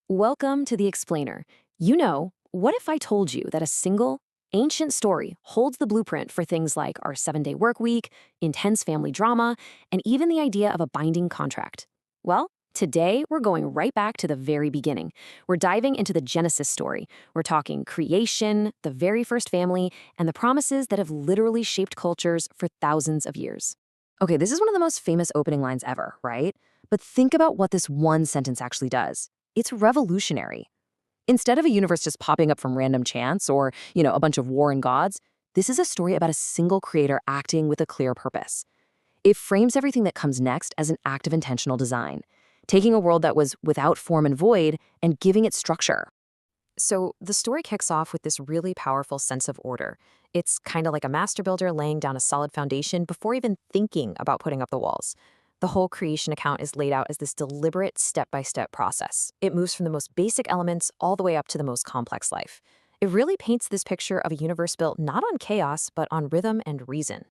Welcome to The Explainer. What if I told you that a single, ancient story holds the blueprint for things like our 7-day work week, intense family drama, and even the idea of a binding contract? Well, today we're going right back to the very beginning. We're diving into the Genesis story. We're talking creation, the very first family, and the promises that have literally shaped cultures for thousands of years. Okay, this is one of the most famous opening lines ever, right? But think about what this one sentence actually does. It's revolutionary. Instead of a universe just popping up from random chance or, a bunch of warring gods, this is a story about a single creator acting with a clear purpose. It frames everything that comes next as an act of intentional design, taking a world that was without form and void and giving it structure. So the story kicks off with this really powerful sense of order. It's kind of like a master builder laying down a solid foundation before even thinking about putting up the walls. The whole creation account is laid out as this deliberate step-by-step process. It moves from the most basic elements all the way up to the most complex life. It really paints this picture of a universe built not on chaos, but on rhythm and reason.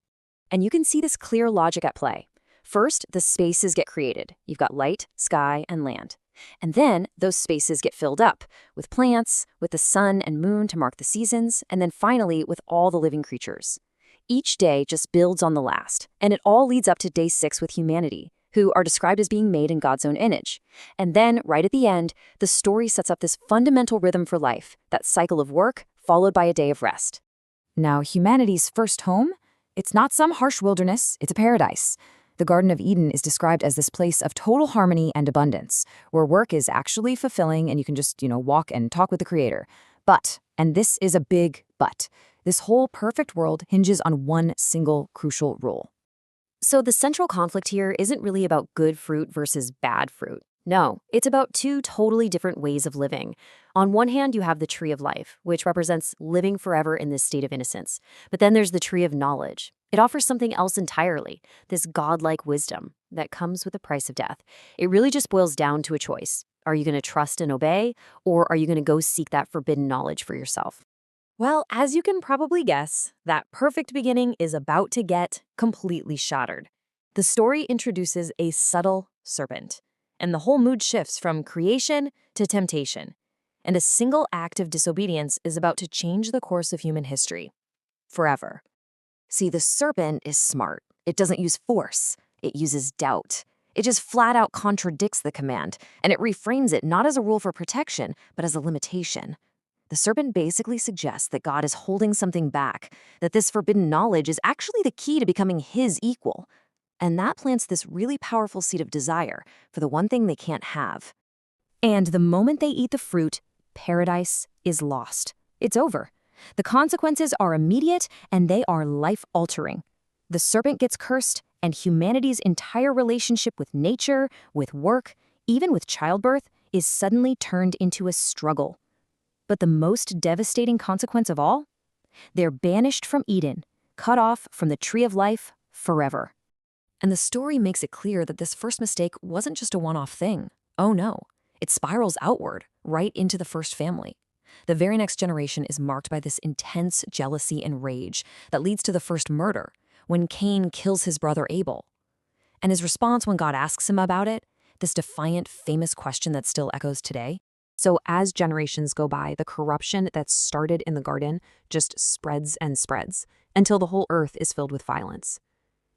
And you can see this clear logic at play. First, the spaces get created. You've got light, sky, and land. And then those spaces get filled up with plants, with the sun and moon to mark the seasons, and then finally with all the living creatures. Each day just builds on the last, and it all leads up to day 6 with humanity, who are described as being made in God's own image. And then, right at the end, the story sets up this fundamental rhythm for life, that cycle of work followed by a day of rest. Now, humanity's first home? It's not some harsh wilderness, it's a paradise. The Garden of Eden is described as this place of total harmony and abundance, where work is actually fulfilling and you can just, walk and talk with the Creator. But, and this is a big but, this whole perfect world hinges on one single crucial rule. So the central conflict here isn't really about good fruit versus bad fruit. No, it's about two totally different ways of living. On one hand, you have the tree of life, which represents living forever in this state of innocence. But then there's the tree of knowledge. It offers something else entirely, this godlike wisdom that comes with the price of death. It really just boils down to a choice. Are you going to trust and obey, or are you going to go seek that forbidden knowledge for yourself? Well, as you can probably guess, that perfect beginning is about to get completely shattered. The story introduces a subtle serpent, and the whole mood shifts from creation to temptation. And a single act of disobedience is about to change the course of human history. Forever. See, the serpent is smart. It doesn't use force. It uses doubt. It just flat out contradicts the command, and it reframes it not as a rule for protection, but as a limitation. The serpent basically suggests that God is holding something back, that this forbidden knowledge is actually the key to becoming his equal. And that plants this really powerful seed of desire for the one thing they can't have. And the moment they eat the fruit, paradise is lost. It's over. The consequences are immediate and they are life-altering. The serpent gets cursed, and humanity's entire relationship with nature, with work, even with childbirth, is suddenly turned into a struggle. But the most devastating consequence of all? They're banished from Eden, cut off from the tree of life forever. And the story makes it clear that this first mistake wasn't just a one-off thing. Oh no, it spirals outward, right into the first family. The very next generation is marked by this intense jealousy and rage that leads to the first murder, when Cain kills his brother Abel. And his response when God asks him about it, this defiant, famous question that still echoes today. So as generations go by, the corruption that started in the garden just spreads and spreads until the whole earth is filled with violence.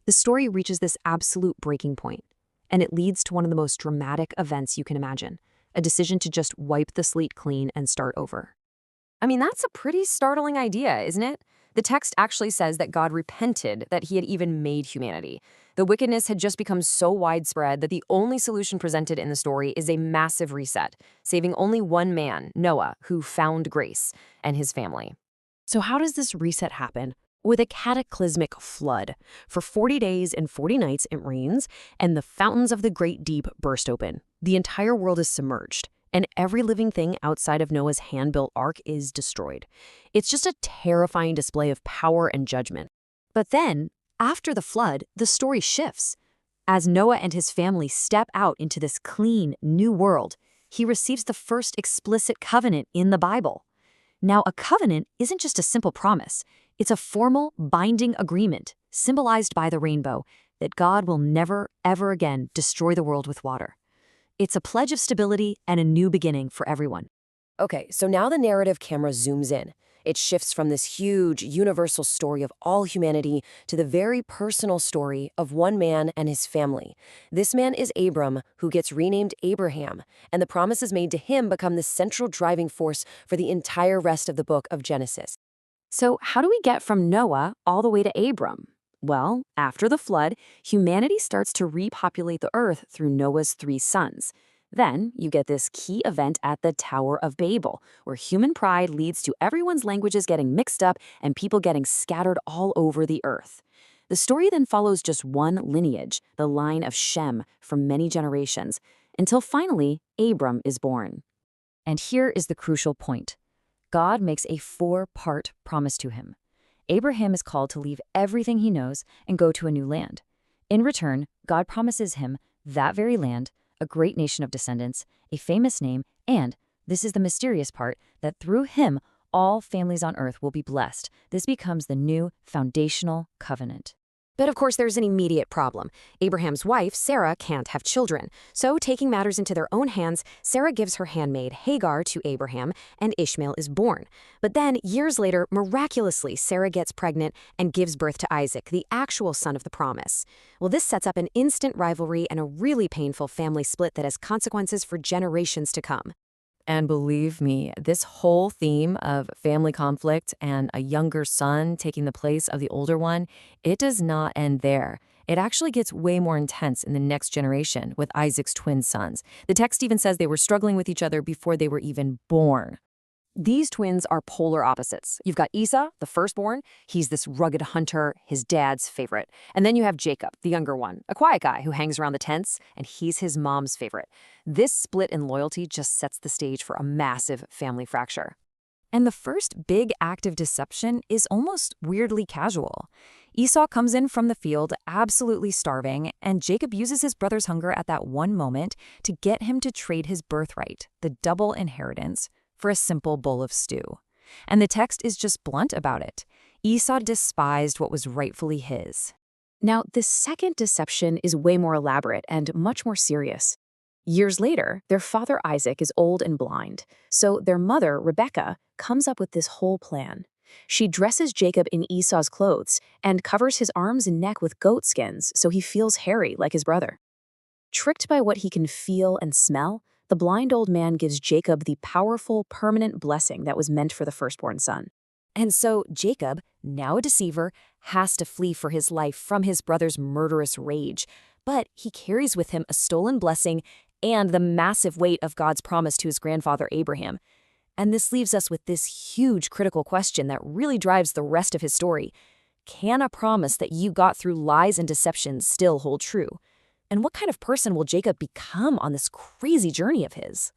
The story reaches this absolute breaking point, and it leads to one of the most dramatic events you can imagine, a decision to just wipe the slate clean and start over. I mean, that's a pretty startling idea, isn't it? The text actually says that God repented that he had even made humanity. The wickedness had just become so widespread that the only solution presented in the story is a massive reset, saving only one man, Noah, who found grace, and his family. So how does this reset happen? With a cataclysmic flood. For 40 days and 40 nights it rains, and the fountains of the great deep burst open. The entire world is submerged, and every living thing outside of Noah's hand-built ark is destroyed. It's just a terrifying display of power and judgment. But then, after the flood, the story shifts. As Noah and his family step out into this clean, new world, he receives the first explicit covenant in the Bible. Now, a covenant isn't just a simple promise. It's a formal, binding agreement, symbolized by the rainbow, that God will never, ever again destroy the world with water. It's a pledge of stability and a new beginning for everyone. Okay, so now the narrative camera zooms in. It shifts from this huge, universal story of all humanity to the very personal story of one man and his family. This man is Abram, who gets renamed Abraham, and the promises made to him become the central driving force for the entire rest of the book of Genesis. So, how do we get from Noah all the way to Abram? Well, after the flood, humanity starts to repopulate the earth through Noah's 3 sons. Then you get this key event at the Tower of Babel, where human pride leads to everyone's languages getting mixed up and people getting scattered all over the earth. The story then follows just one lineage, the line of Shem, for many generations, until finally Abram is born. And here is the crucial point. God makes a 4-part promise to him. Abraham is called to leave everything he knows and go to a new land. In return, God promises him that very land, a great nation of descendants, a famous name, and, this is the mysterious part, that through him, all families on earth will be blessed. This becomes the new foundational covenant. But of course, there's an immediate problem. Abraham's wife, Sarah, can't have children. So, taking matters into their own hands, Sarah gives her handmaid Hagar to Abraham, and Ishmael is born. But then, years later, miraculously, Sarah gets pregnant and gives birth to Isaac, the actual son of the promise. Well, this sets up an instant rivalry and a really painful family split that has consequences for generations to come. And believe me, this whole theme of family conflict and a younger son taking the place of the older one, it does not end there. It actually gets way more intense in the next generation with Isaac's twin sons. The text even says they were struggling with each other before they were even born. These twins are polar opposites. You've got Esau, the firstborn. He's this rugged hunter, his dad's favorite. And then you have Jacob, the younger one, a quiet guy who hangs around the tents, and he's his mom's favorite. This split in loyalty just sets the stage for a massive family fracture. And the first big act of deception is almost weirdly casual. Esau comes in from the field absolutely starving, and Jacob uses his brother's hunger at that one moment to get him to trade his birthright, the double inheritance, for a simple bowl of stew. And the text is just blunt about it. Esau despised what was rightfully his. Now, the second deception is way more elaborate and much more serious. Years later, their father Isaac is old and blind, so their mother, Rebekah, comes up with this whole plan. She dresses Jacob in Esau's clothes and covers his arms and neck with goat skins so he feels hairy like his brother. Tricked by what he can feel and smell, the blind old man gives Jacob the powerful, permanent blessing that was meant for the firstborn son. And so Jacob, now a deceiver, has to flee for his life from his brother's murderous rage. But he carries with him a stolen blessing and the massive weight of God's promise to his grandfather Abraham. And this leaves us with this huge critical question that really drives the rest of his story. Can a promise that you got through lies and deception still hold true? And what kind of person will Jacob become on this crazy journey of his?